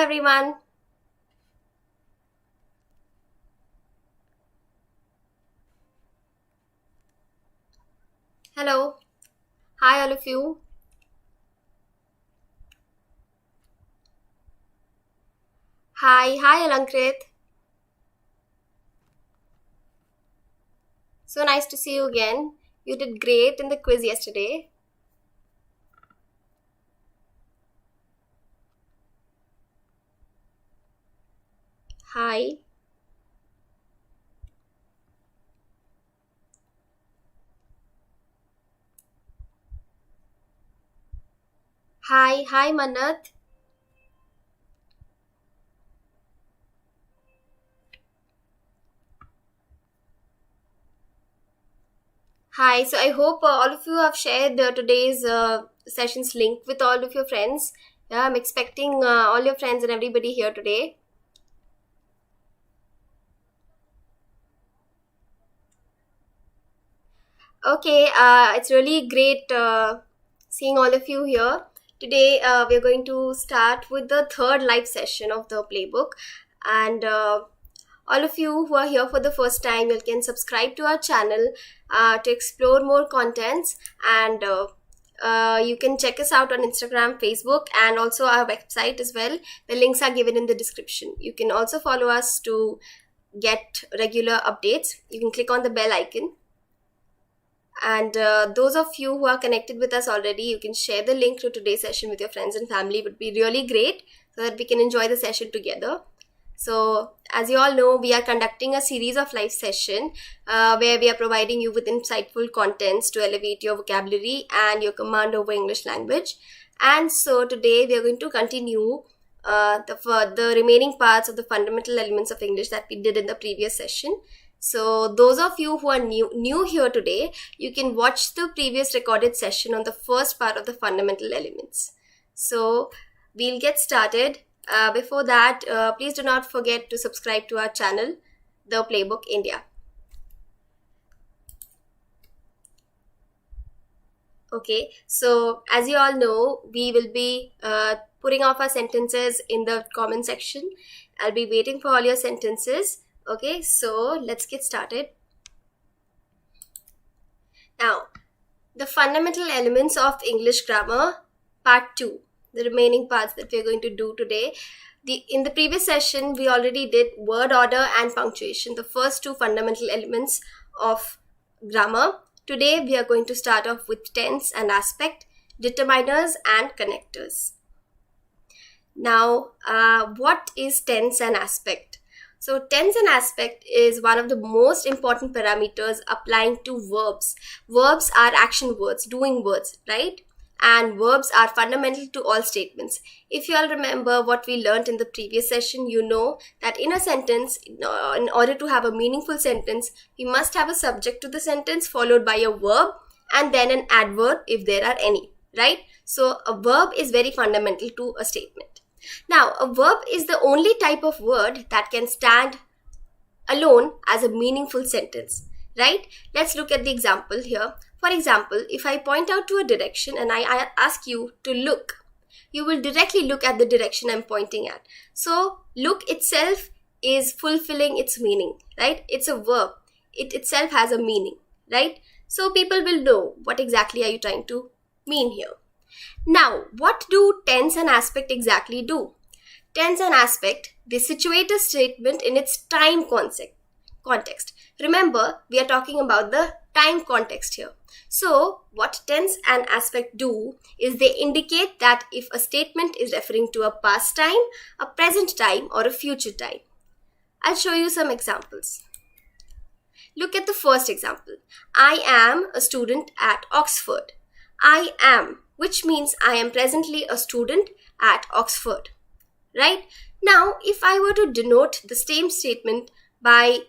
everyone. Hello. Hi, all of you. Hi, Alankrit. So nice to see you again. You did great in the quiz yesterday. Hi. Hi, Manat. Hi. So I hope all of you have shared today's session's link with all of your friends. Yeah, I'm expecting all your friends and everybody here today. Okay, it's really great seeing all of you here. Today, we're going to start with the third live session of the playbook. And all of you who are here for the first time, you can subscribe to our channel to explore more contents. And you can check us out on Instagram, Facebook, and also our website as well. The links are given in the description. You can also follow us to get regular updates. You can click on the bell icon, and those of you who are connected with us already, you can share the link to today's session with your friends and family. It would be really great so that we can enjoy the session together. So, as you all know, we are conducting a series of live session where we are providing you with insightful contents to elevate your vocabulary and your command over English language. And so today we are going to continue the remaining parts of the fundamental elements of English that we did in the previous session. So those of you who are new here today, you can watch the previous recorded session on the first part of the fundamental elements. So we'll get started. Before that, please do not forget to subscribe to our channel, The Playbook India. Okay, so as you all know, we will be putting off our sentences in the comment section. I'll be waiting for all your sentences. Okay, so let's get started. Now, the fundamental elements of English grammar, part 2, the remaining parts that we're going to do today. In the previous session, we already did word order and punctuation, the first two fundamental elements of grammar. Today, we are going to start off with tense and aspect, determiners and connectors. Now, what is tense and aspect? So tense and aspect is one of the most important parameters applying to verbs. Verbs are action words, doing words, right? And verbs are fundamental to all statements. If you all remember what we learned in the previous session, you know that in a sentence, in order to have a meaningful sentence, we must have a subject to the sentence followed by a verb and then an adverb if there are any, right? So a verb is very fundamental to a statement. Now, a verb is the only type of word that can stand alone as a meaningful sentence, right? Let's look at the example here. For example, if I point out to a direction and I ask you to look, you will directly look at the direction I'm pointing at. So, look itself is fulfilling its meaning, right? It's a verb. It itself has a meaning, right? So, people will know what exactly are you trying to mean here. Now, what do tense and aspect exactly do? Tense and aspect, they situate a statement in its time context. Remember, we are talking about the time context here. So, what tense and aspect do is they indicate that if a statement is referring to a past time, a present time, or a future time. I'll show you some examples. Look at the first example. I am a student at Oxford. I am, which means I am presently a student at Oxford, right? Now, if I were to denote the same statement by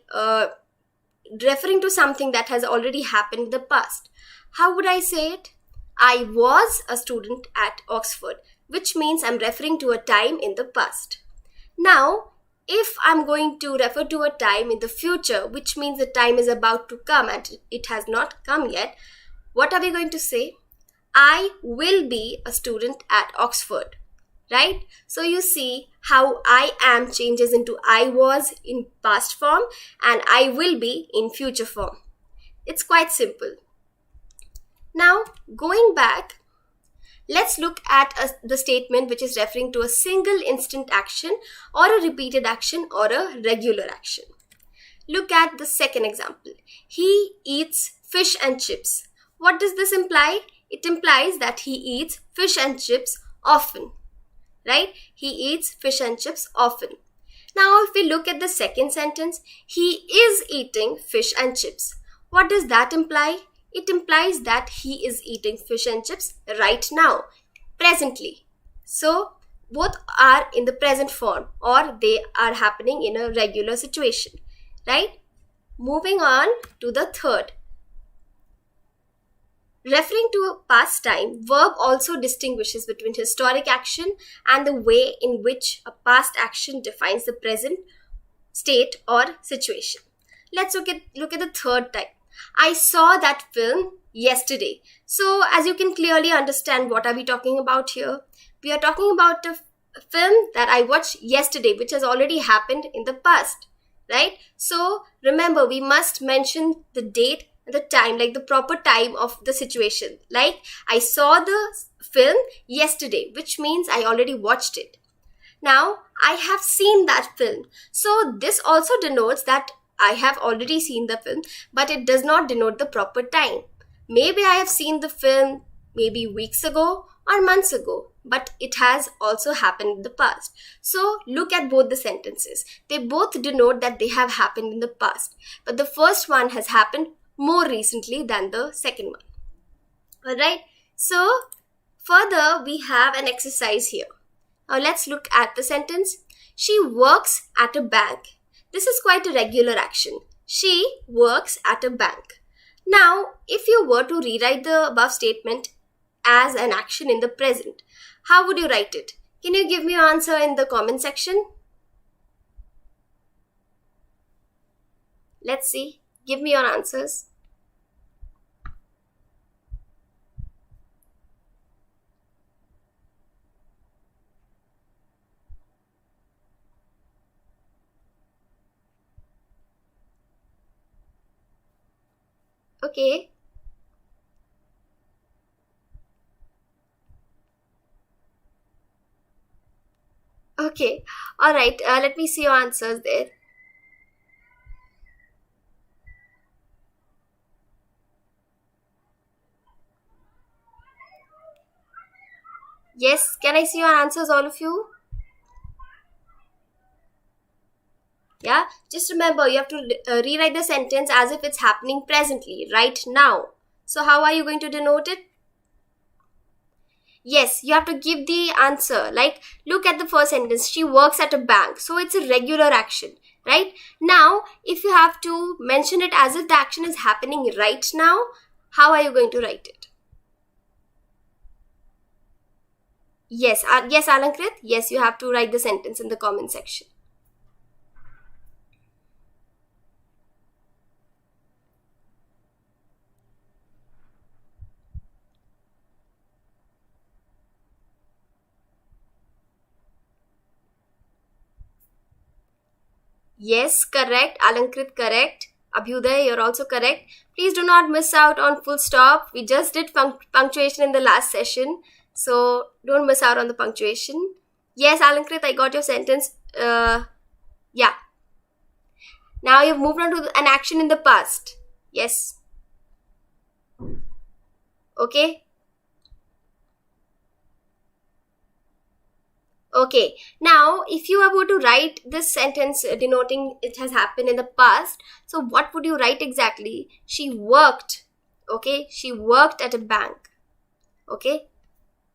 referring to something that has already happened in the past, how would I say it? I was a student at Oxford, which means I'm referring to a time in the past. Now, if I'm going to refer to a time in the future, which means the time is about to come and it has not come yet, what are we going to say? I will be a student at Oxford, right? So you see how I am changes into I was in past form and I will be in future form. It's quite simple. Now, going back, let's look at the statement which is referring to a single instant action or a repeated action or a regular action. Look at the second example. He eats fish and chips. What does this imply? It implies that he eats fish and chips often, right? He eats fish and chips often. Now, if we look at the second sentence, he is eating fish and chips. What does that imply? It implies that he is eating fish and chips right now, presently. So, both are in the present form or they are happening in a regular situation, right? Moving on to the third. Referring to a past time, verb also distinguishes between historic action and the way in which a past action defines the present state or situation. Let's look at the third type. I saw that film yesterday. So as you can clearly understand, what are we talking about here? We are talking about a film that I watched yesterday, which has already happened in the past, right? So remember, we must mention the date, the time, like the proper time of the situation. Like, I saw the film yesterday, which means I already watched it. Now, I have seen that film. So this also denotes that I have already seen the film, but it does not denote the proper time. Maybe I have seen the film maybe weeks ago or months ago, but it has also happened in the past. So look at both the sentences. They both denote that they have happened in the past, but the first one has happened more recently than the second one. Alright, so further we have an exercise here. Now let's look at the sentence. She works at a bank. This is quite a regular action. She works at a bank. Now, if you were to rewrite the above statement as an action in the present, how would you write it? Can you give me your answer in the comment section? Let's see. Give me your answers. Okay. Okay. All right. Let me see your answers there. Yes. Can I see your answers, all of you? Yeah. Just remember, you have to rewrite the sentence as if it's happening presently, right now. So how are you going to denote it? Yes, you have to give the answer. Like, look at the first sentence. She works at a bank. So it's a regular action, right? Now, if you have to mention it as if the action is happening right now, how are you going to write it? Yes, yes, Alankrit. Yes, you have to write the sentence in the comment section. Yes, correct. Alankrit, correct. Abhyuday, you're also correct. Please do not miss out on full stop. We just did punctuation in the last session. So don't miss out on the punctuation. Yes, Alankrit, I got your sentence. Yeah. Now you've moved on to an action in the past. Yes. Okay. Okay, now if you were to write this sentence denoting it has happened in the past, so what would you write exactly? She worked. Okay, she worked at a bank. Okay,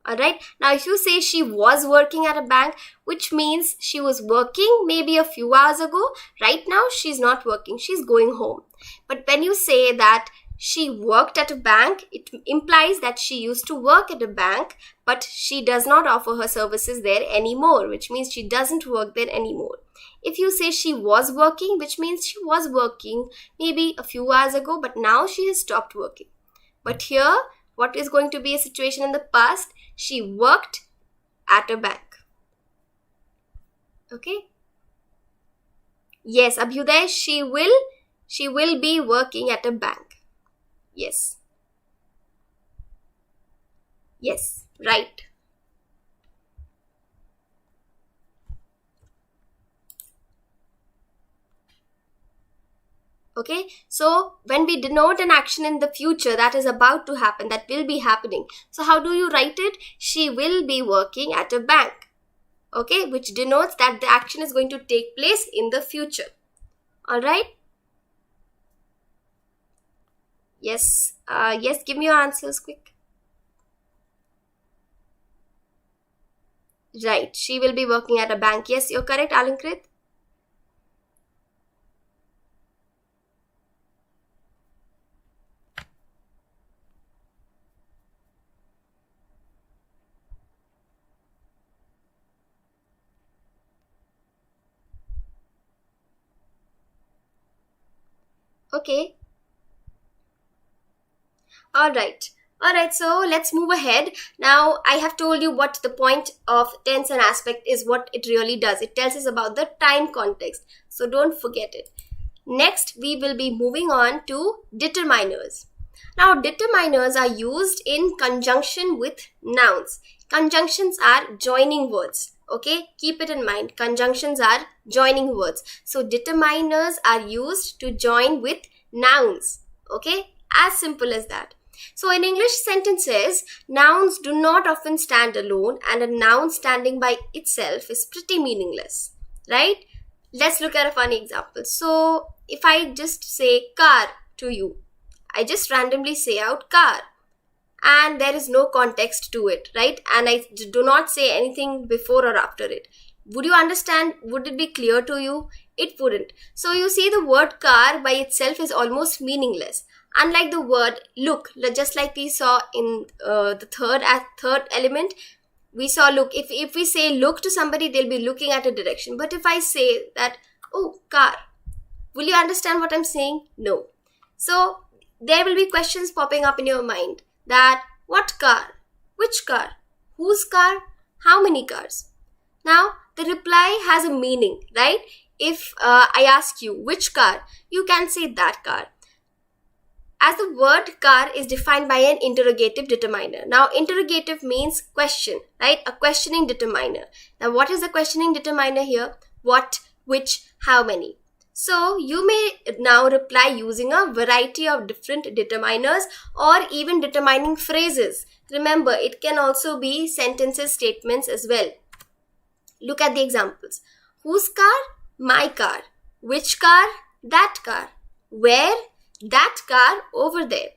alright. Now if you say she was working at a bank, which means she was working maybe a few hours ago. Right now she's not working, she's going home. But when you say that she worked at a bank, it implies that she used to work at a bank, but she does not offer her services there anymore, which means she doesn't work there anymore. If you say she was working, which means she was working maybe a few hours ago, but now she has stopped working. But here, what is going to be a situation in the past? She worked at a bank. Okay. Yes, Abhyuday, she will be working at a bank. Yes. Yes, right. Okay, so when we denote an action in the future that is about to happen, that will be happening, so how do you write it? She will be working at a bank. Okay, which denotes that the action is going to take place in the future. All right. Yes, yes, give me your answers quick. Right, she will be working at a bank. Yes, you're correct, Alankrit. Okay. All right. All right, so let's move ahead. Now, I have told you what the point of tense and aspect is, what it really does. It tells us about the time context. So don't forget it. Next, we will be moving on to determiners. Now, determiners are used in conjunction with nouns. Conjunctions are joining words. Okay, keep it in mind. Conjunctions are joining words. So, determiners are used to join with nouns. Okay, as simple as that. So, in English sentences, nouns do not often stand alone, and a noun standing by itself is pretty meaningless, right? Let's look at a funny example. So, if I just say car to you, I just randomly say out car, and there is no context to it, right? And I do not say anything before or after it. Would you understand? Would it be clear to you? It wouldn't. So you see, the word car by itself is almost meaningless. Unlike the word look, just like we saw in the third element, we saw look. If we say look to somebody, they'll be looking at a direction. But if I say that, oh, car, will you understand what I'm saying? No. So there will be questions popping up in your mind that what car? Which car? Whose car? How many cars? Now, the reply has a meaning, right? If I ask you which car, you can say that car. As the word car is defined by an interrogative determiner. Now, interrogative means question, right? A questioning determiner. Now, what is the questioning determiner here? What, which, how many? So, you may now reply using a variety of different determiners or even determining phrases. Remember, it can also be sentences, statements as well. Look at the examples. Whose car? My car. Which car? That car. Where? That car over there.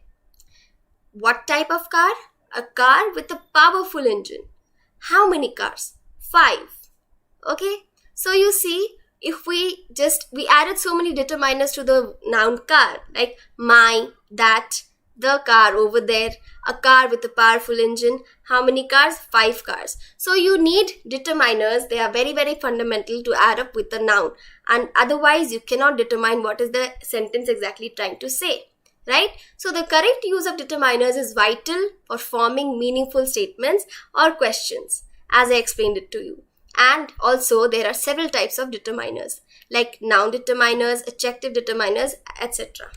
What type of car? A car with a powerful engine. How many cars? 5. Okay. So you see, if we added so many determiners to the noun car, like my, that, the car over there, a car with a powerful engine. How many cars? 5 cars. So you need determiners. They are very, very fundamental to add up with a noun. And otherwise, you cannot determine what is the sentence exactly trying to say. Right? So the correct use of determiners is vital for forming meaningful statements or questions, as I explained it to you. And also, there are several types of determiners, like noun determiners, adjective determiners, etc.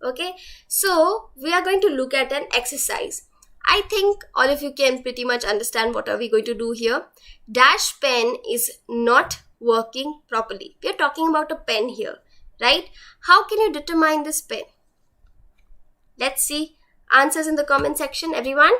Okay, so we are going to look at an exercise. I think all of you can pretty much understand what are we going to do here. Dash pen is not working properly. We are talking about a pen here, right? How can you determine this pen? Let's see answers in the comment section, everyone.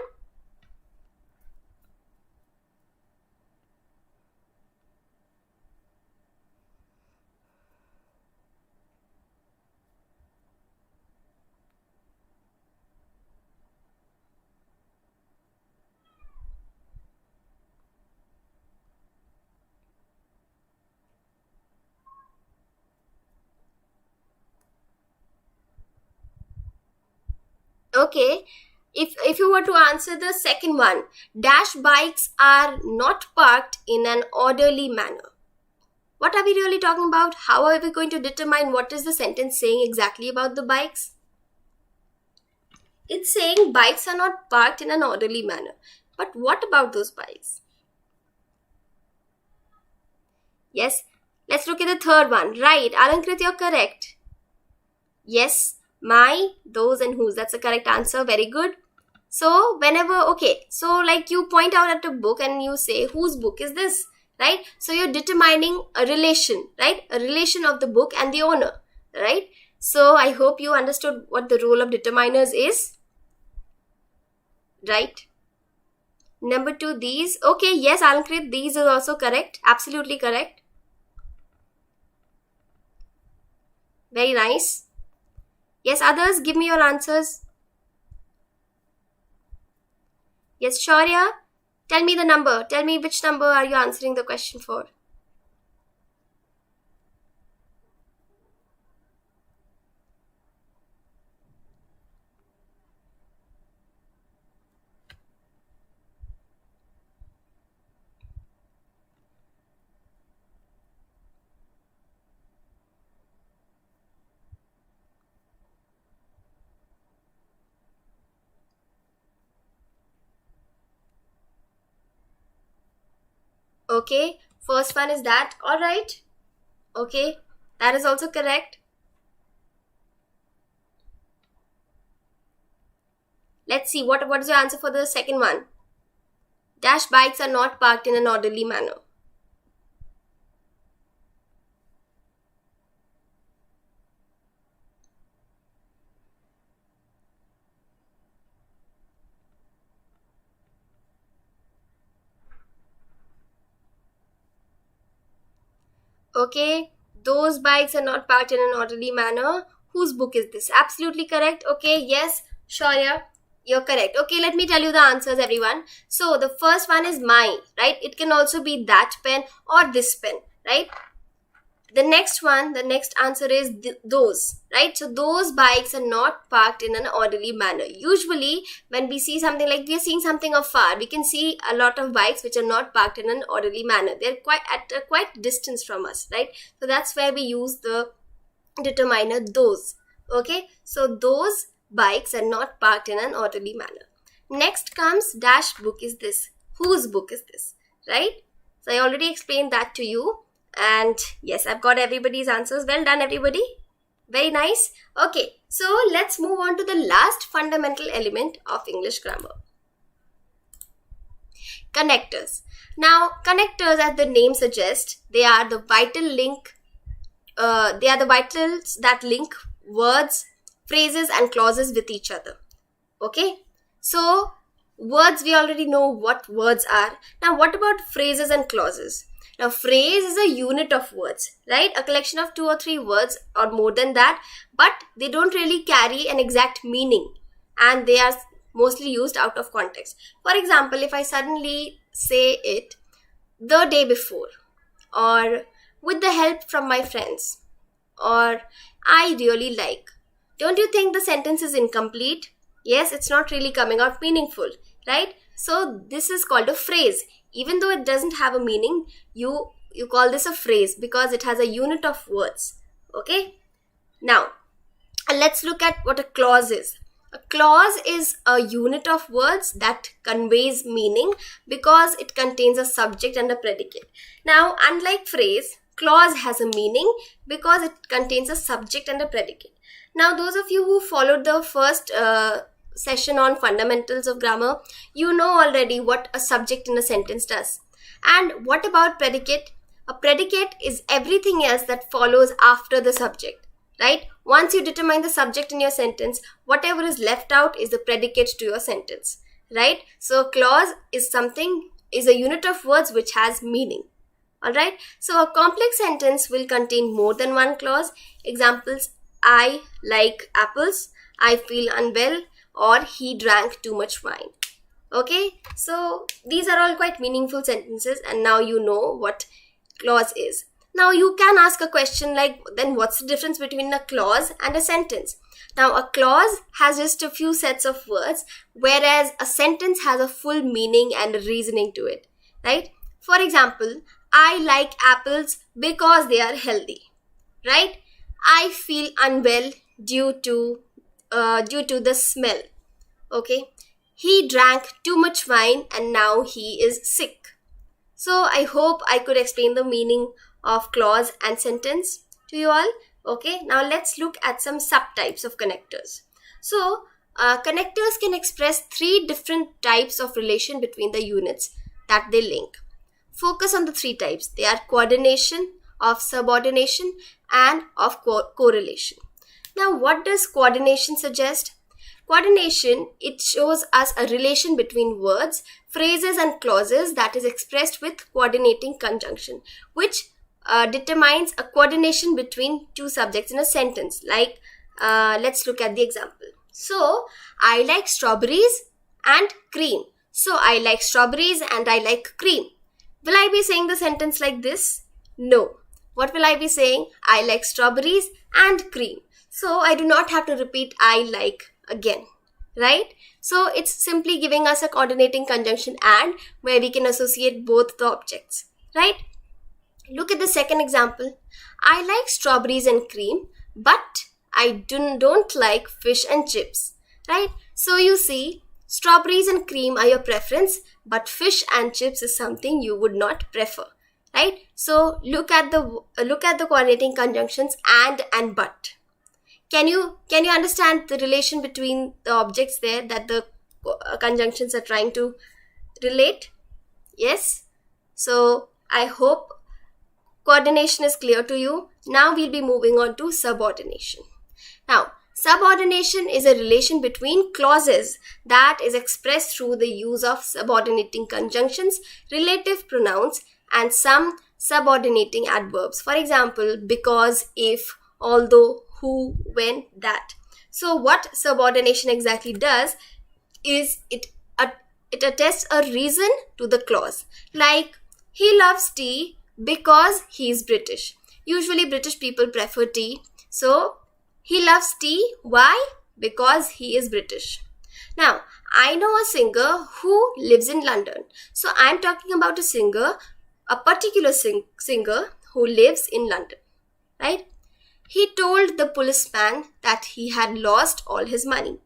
Okay, if you were to answer the second one, dash bikes are not parked in an orderly manner. What are we really talking about? How are we going to determine what is the sentence saying exactly about the bikes? It's saying bikes are not parked in an orderly manner. But what about those bikes? Yes. Let's look at the third one. Right. Alankrit, you're correct. Yes. My, those and whose. That's the correct answer. Very good. So whenever, okay, so like you point out at a book and you say, whose book is this? Right? So you're determining a relation, right? A relation of the book and the owner, right? So I hope you understood what the role of determiners is. Right? Number 2, these. Okay, yes, Alankrit, these is also correct. Absolutely correct. Very nice. Yes, others, give me your answers. Yes, Shaurya, tell me the number. Tell me which number are you answering the question for. Okay, first one is that. All right. Okay, that is also correct. Let's see, what is your answer for the second one? Dash bikes are not parked in an orderly manner. Okay, those bikes are not parked in an orderly manner. Whose book is this? Absolutely correct. Okay, yes, Shaurya, you're correct. Okay, let me tell you the answers, everyone. So the first one is my, right? It can also be that pen or this pen, right? The next one, the next answer is those, right? So those bikes are not parked in an orderly manner. Usually when we see something, like we are seeing something afar, we can see a lot of bikes which are not parked in an orderly manner. They're quite at a quite distance from us, right? So that's where we use the determiner those. Okay, so those bikes are not parked in an orderly manner. Next comes dash book is this. Whose book is this, right? So I already explained that to you. And yes, I've got everybody's answers. Well done, everybody. Very nice. Okay, so let's move on to the last fundamental element of English grammar. Connectors. Now, connectors, as the name suggests, they are the vital link. They are the vitals that link words, phrases, and clauses with each other. Okay, so words, we already know what words are. Now, what about phrases and clauses? Now, phrase is a unit of words, right? A collection of 2 or 3 words or more than that, but they don't really carry an exact meaning and they are mostly used out of context. For example, if I suddenly say it the day before, or with the help from my friends, or I really like, don't you think the sentence is incomplete? Yes, it's not really coming out meaningful, right? So this is called a phrase. Even though it doesn't have a meaning, you call this a phrase because it has a unit of words. Okay, now let's look at what a clause is. A clause is a unit of words that conveys meaning because it contains a subject and a predicate. Now, unlike phrase, clause has a meaning because it contains a subject and a predicate. Now, those of you who followed the first session on fundamentals of grammar, you know already what a subject in a sentence does. And what about predicate? A predicate is everything else that follows after the subject, right? Once you determine the subject in your sentence, whatever is left out is the predicate to your sentence, right? So clause is a unit of words which has meaning. Alright, so a complex sentence will contain more than one clause. Examples: I like apples, I feel unwell, or he drank too much wine. Okay, so these are all quite meaningful sentences, and now you know what clause is. Now you can ask a question like, then what's the difference between a clause and a sentence? Now, a clause has just a few sets of words, whereas a sentence has a full meaning and a reasoning to it, right? For example, I like apples because they are healthy, right? I feel unwell due to the smell. Okay, he drank too much wine and now he is sick. So I hope I could explain the meaning of clause and sentence to you all. Okay, now let's look at some subtypes of connectors. So connectors can express three different types of relation between the units that they link. Focus on the three types. They are coordination, of subordination, and of correlation. Now, what does coordination suggest? Coordination, it shows us a relation between words, phrases, and clauses that is expressed with coordinating conjunction, which determines a coordination between two subjects in a sentence. Like, let's look at the example. So, I like strawberries and cream. So, I like strawberries and I like cream. Will I be saying the sentence like this? No. What will I be saying? I like strawberries and cream. So I do not have to repeat I like again, right? So it's simply giving us a coordinating conjunction and where we can associate both the objects, right? Look at the second example. I like strawberries and cream, but I don't like fish and chips, right? So you see, strawberries and cream are your preference, but fish and chips is something you would not prefer, right? So look at the coordinating conjunctions and but. Can you understand the relation between the objects there that the conjunctions are trying to relate? Yes. So I hope coordination is clear to you. Now we'll be moving on to subordination. Now, subordination is a relation between clauses that is expressed through the use of subordinating conjunctions, relative pronouns, and some subordinating adverbs. For example, because, if, although, who, when, that. So what subordination exactly does is it attests a reason to the clause. Like, he loves tea because he is British. Usually British people prefer tea. So he loves tea. Why? Because he is British. Now, I know a singer who lives in London. So I'm talking about a particular singer who lives in London, right? He told the policeman that he had lost all his money.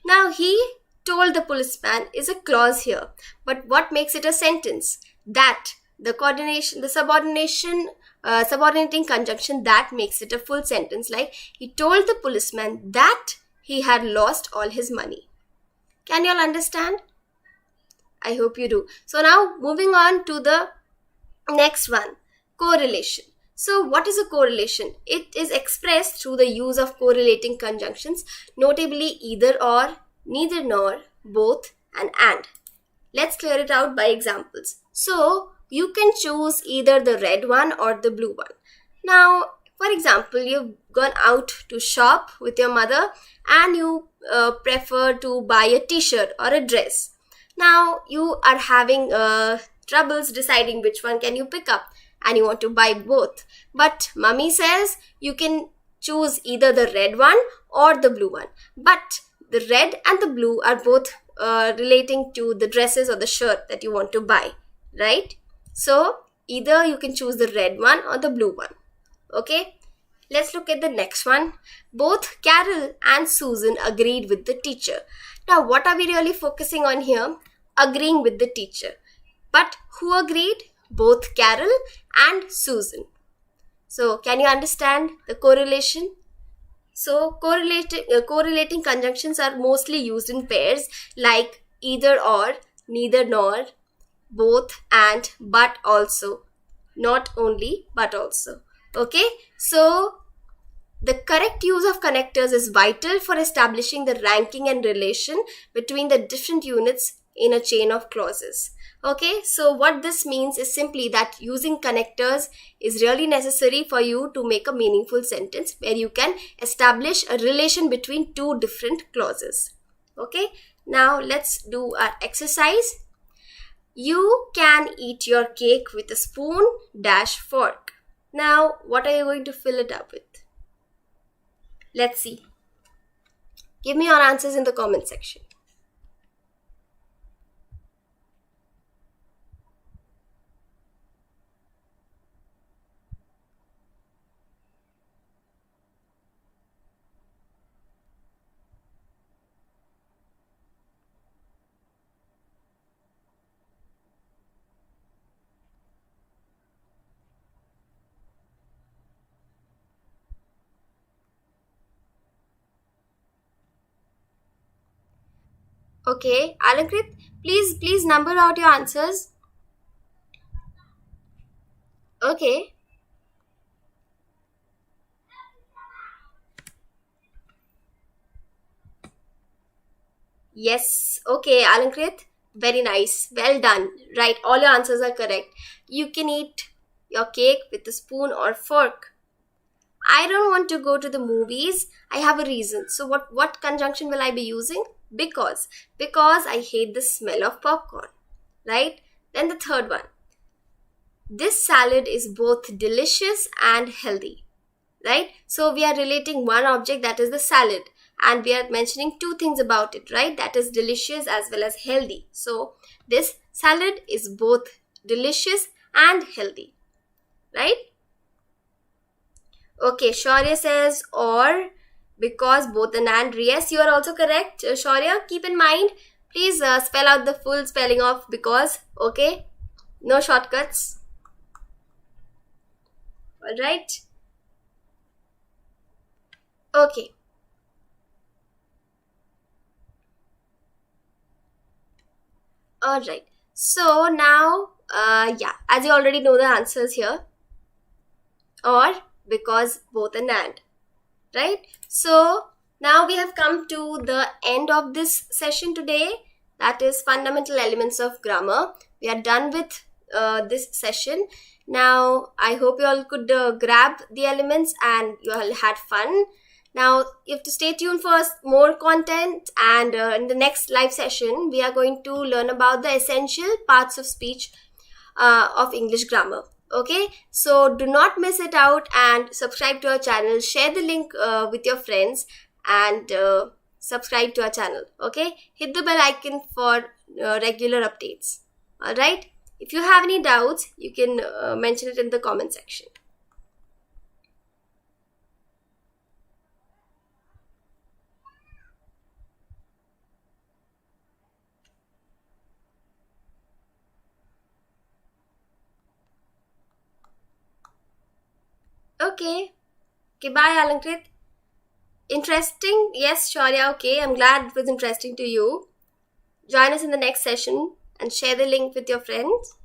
Now, he told the policeman is a clause here, but what makes it a sentence? That, the coordination, the subordinating conjunction, that makes it a full sentence. Like, he told the policeman that he had lost all his money. Can you all understand? I hope you do. So now moving on to the next one, correlation. So what is a correlation? It is expressed through the use of correlating conjunctions, notably either or, neither nor, both, and. Let's clear it out by examples. So you can choose either the red one or the blue one. Now, for example, you've gone out to shop with your mother and you prefer to buy a t-shirt or a dress. Now you are having troubles deciding which one can you pick up, and you want to buy both. But mommy says you can choose either the red one or the blue one. But the red and the blue are both relating to the dresses or the shirt that you want to buy, right? So either you can choose the red one or the blue one. Okay, let's look at the next one. Both Carol and Susan agreed with the teacher. Now, what are we really focusing on here? Agreeing with the teacher. But who agreed? Both Carol and Susan. So, can you understand the correlation? So, correlating conjunctions are mostly used in pairs like either or, neither nor, both and, but also. Not only, but also. Okay, so the correct use of connectors is vital for establishing the ranking and relation between the different units in a chain of clauses. Okay, so what this means is simply that using connectors is really necessary for you to make a meaningful sentence where you can establish a relation between two different clauses. Okay, now let's do our exercise. You can eat your cake with a spoon dash fork. Now, what are you going to fill it up with? Let's see. Give me your answers in the comment section. Okay, Alankrit, please number out your answers. Okay. Yes. Okay, Alankrit. Very nice. Well done. Right. All your answers are correct. You can eat your cake with a spoon or fork. I don't want to go to the movies. I have a reason. So what conjunction will I be using? Because. Because I hate the smell of popcorn. Right? Then the third one. This salad is both delicious and healthy. Right? So we are relating one object, that is the salad, and we are mentioning two things about it, right? That is delicious as well as healthy. So this salad is both delicious and healthy, right? Okay, Shaurya says or, because both and. Yes, you are also correct. Shaurya, keep in mind, please spell out the full spelling of because, okay? No shortcuts. All right. Okay. All right. So now, yeah, as you already know the answers here, or because both and, right? So now we have come to the end of this session today. That is fundamental elements of grammar. We are done with this session. Now I hope you all could grab the elements and you all had fun. Now you have to stay tuned for more content, and in the next live session we are going to learn about the essential parts of speech of English grammar. Okay, so do not miss it out and subscribe to our channel. Share the link with your friends and subscribe to our channel. Okay, hit the bell icon for regular updates. All right, if you have any doubts, you can mention it in the comment section. Okay, okay, bye, Alankrit. Interesting? Yes, Shaurya. Okay, I'm glad it was interesting to you. Join us in the next session and share the link with your friends.